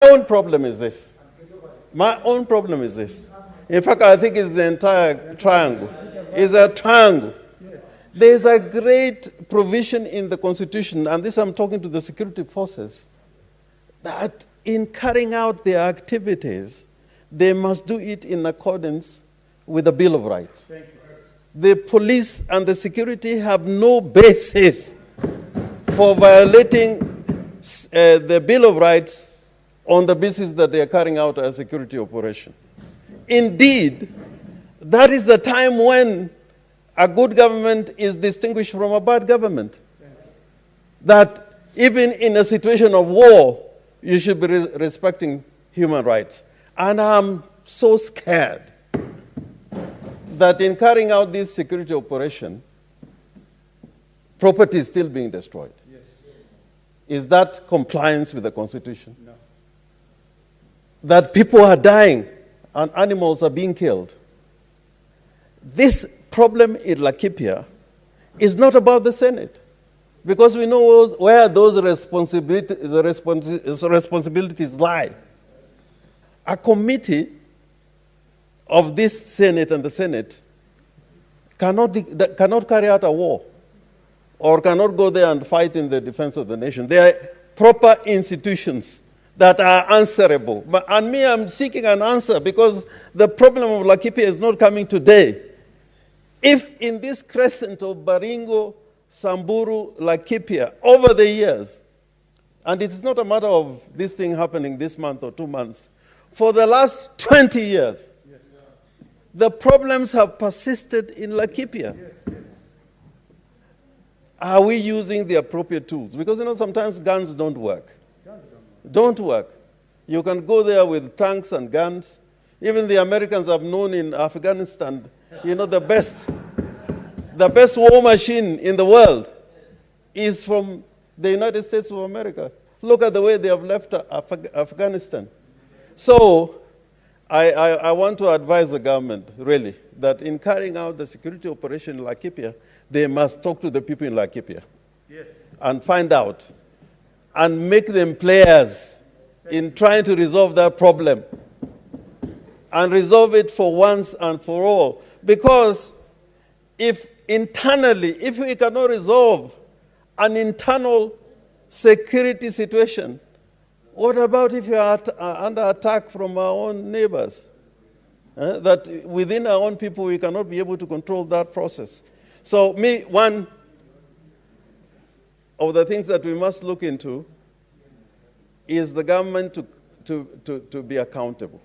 own problem is this. My own problem is this. In fact, I think it's the entire triangle. It's a triangle. There's a great provision in the Constitution, and this I'm talking to the security forces, that in carrying out their activities, they must do it in accordance with the Bill of Rights. The police and the security have no basis for violating the Bill of Rights on the basis that they are carrying out a security operation. Indeed, that is the time when a good government is distinguished from a bad government. That even in a situation of war, you should be respecting human rights. And I'm so scared that in carrying out this security operation, property is still being destroyed. Yes. Is that compliance with the Constitution? No. That people are dying and animals are being killed. This problem in Laikipia is not about the Senate, because we know where those responsibilities lie. A committee of this Senate and the Senate cannot carry out a war or cannot go there and fight in the defense of the nation. They are proper institutions that are answerable. And me, I'm seeking an answer, because the problem of Laikipia is not coming today. If in this crescent of Baringo, Samburu, Laikipia, over the years, and it's not a matter of this thing happening this month or 2 months, for the last 20 years, yes, the problems have persisted in Laikipia. Yes, yes. Are we using the appropriate tools? Because, sometimes guns don't work. Don't work. You can go there with tanks and guns. Even the Americans have known in Afghanistan, the best war machine in the world is from the United States of America. Look at the way they have left Afghanistan. So I want to advise the government, really, that in carrying out the security operation in Laikipia, they must talk to the people in Laikipia. Yes. And find out and make them players in trying to resolve that problem and resolve it for once and for all. Because if we cannot resolve an internal security situation, what about if you are under attack from our own neighbors? That within our own people, we cannot be able to control that process. So one of the things that we must look into is the government to be accountable.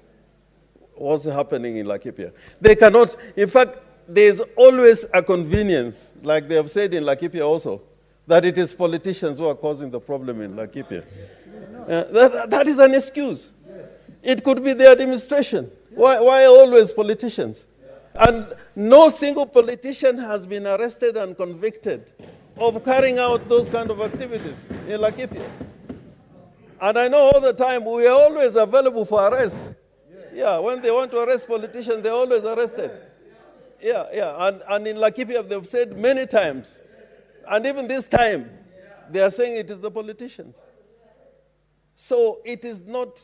What's happening in Laikipia? They cannot, in fact, there's always a convenience, like they have said in Laikipia also, that it is politicians who are causing the problem in Laikipia. That is an excuse. Yes. It could be the administration. Why always politicians? Yeah. And no single politician has been arrested and convicted of carrying out those kind of activities in Laikipia. And I know all the time we are always available for arrest. Yes. Yeah, when they want to arrest politicians, they're always arrested. Yes. Yeah. And in Laikipia, they've said many times, and even this time, they are saying it is the politicians. So it is not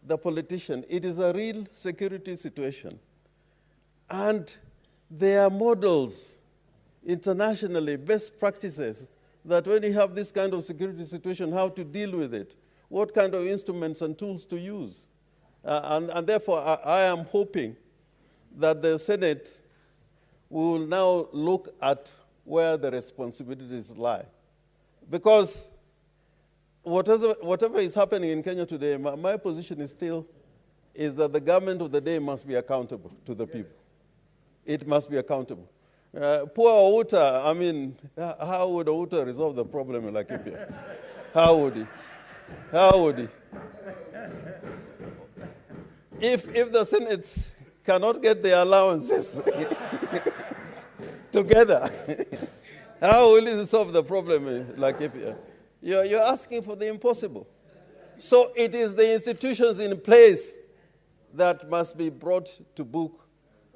the politician. It is a real security situation. And there are models internationally, best practices, that when you have this kind of security situation, how to deal with it, what kind of instruments and tools to use. And therefore, I am hoping that the Senate will now look at where the responsibilities lie. Because whatever is happening in Kenya today, my position is that the government of the day must be accountable to the people. It must be accountable. Poor Outa, how would Outa resolve the problem in Laikipia? How would he? How would he? If the Senate cannot get their allowances together, how will it solve the problem in Laikipia? You're asking for the impossible. So it is the institutions in place that must be brought to book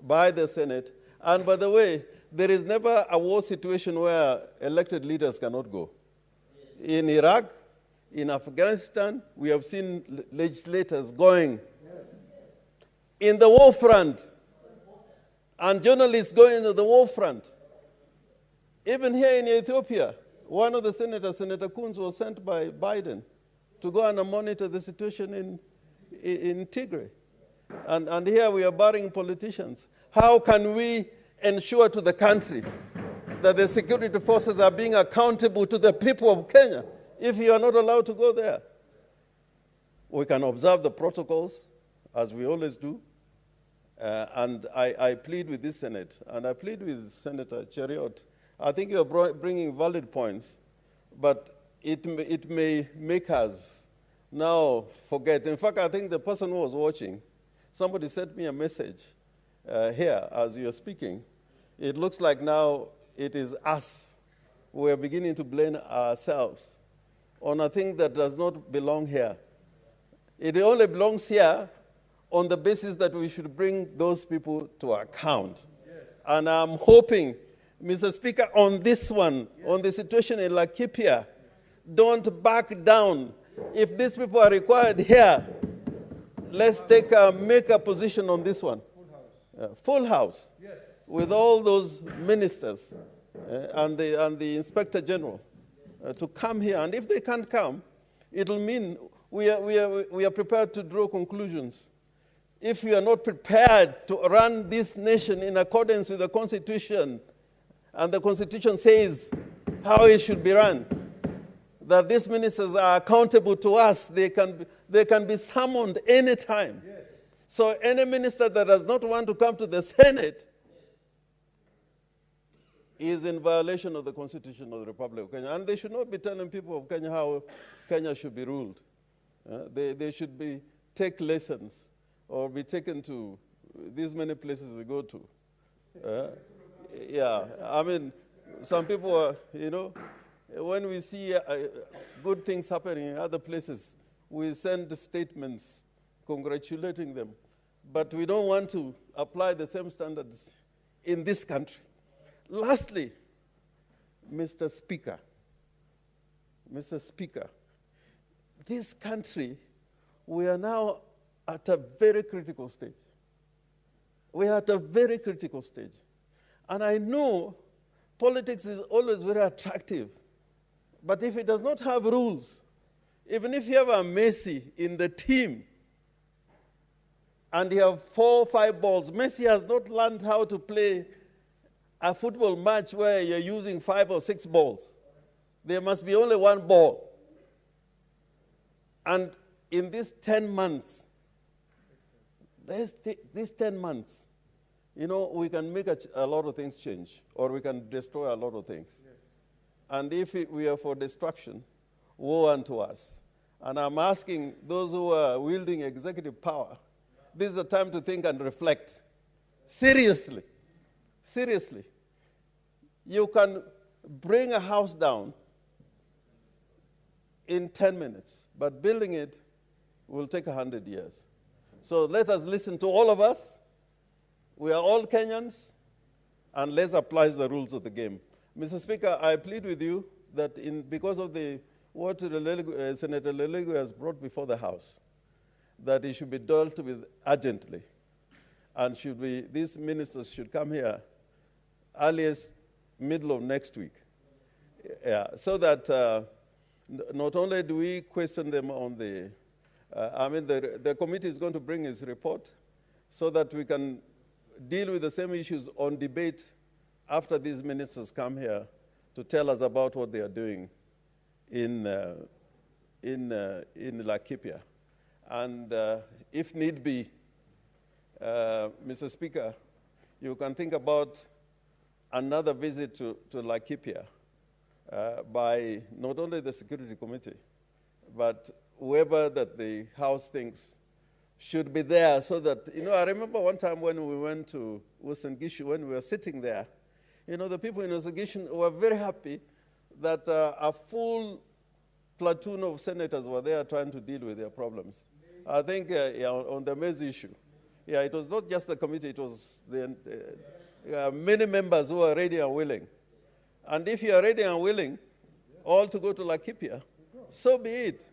by the Senate. And by the way, there is never a war situation where elected leaders cannot go. In Iraq, In Afghanistan, we have seen legislators going in the war front and journalists going to the war front. Even here in Ethiopia, one of the senators, Senator Kunz, was sent by Biden to go and monitor the situation in Tigray. And here we are barring politicians. How can we ensure to the country that the security forces are being accountable to the people of Kenya if you are not allowed to go there? We can observe the protocols, as we always do. And I plead with this Senate, and I plead with Senator Cheriot. I think you are bringing valid points, but it may make us now forget. In fact, I think the person who was watching, somebody sent me a message here as you are speaking. It looks like now it is us. We are beginning to blame ourselves on a thing that does not belong here. It only belongs here on the basis that we should bring those people to account. Yes. And I'm hoping, Mr. Speaker, on this one, yes, on the situation in Laikipia, don't back down. If these people are required here, let's make a position on this one. Full house. Full house. Yes. With all those ministers and the Inspector General to come here. And if they can't come, it'll mean we are prepared to draw conclusions. If we are not prepared to run this nation in accordance with the Constitution, and the Constitution says how it should be run, that these ministers are accountable to us, they can be summoned anytime. Yes. So any minister that does not want to come to the Senate is in violation of the Constitution of the Republic of Kenya. And they should not be telling people of Kenya how Kenya should be ruled. They should take lessons or be taken to these many places they go to. Yeah, I mean, some people are, when we see good things happening in other places, we send statements congratulating them. But we don't want to apply the same standards in this country. Lastly, Mr. Speaker, this country, we are now at a very critical stage. We are at a very critical stage. And I know politics is always very attractive. But if it does not have rules, even if you have a Messi in the team, and you have 4 or 5 balls, Messi has not learned how to play a football match where you're using 5 or 6 balls. There must be only 1 ball. And in these 10 months, these 10 months, we can make a lot of things change, or we can destroy a lot of things. Yes. And if we are for destruction, woe unto us. And I'm asking those who are wielding executive power, this is the time to think and reflect. Seriously. Seriously. You can bring a house down in 10 minutes, but building it will take 100 years. So let us listen to all of us. We are all Kenyans, and let's apply the rules of the game. Mr. Speaker, I plead with you that because of what Senator Lelego has brought before the House, that it should be dealt with urgently, and these ministers should come here earliest middle of next week, so that not only do we question them on the committee is going to bring its report, so that we can deal with the same issues on debate after these ministers come here to tell us about what they are doing in Laikipia. And if need be, Mr. Speaker, you can think about another visit to Laikipia by not only the Security Committee, but whoever that the House thinks should be there, so that, I remember one time when we went to Uasin Gishu, when we were sitting there, the people in Uasin Gishu were very happy that a full platoon of senators were there trying to deal with their problems. I think on the maize issue, it was not just the committee, it was many members who are ready and willing. And if you are ready and willing, all to go to Laikipia, So be it.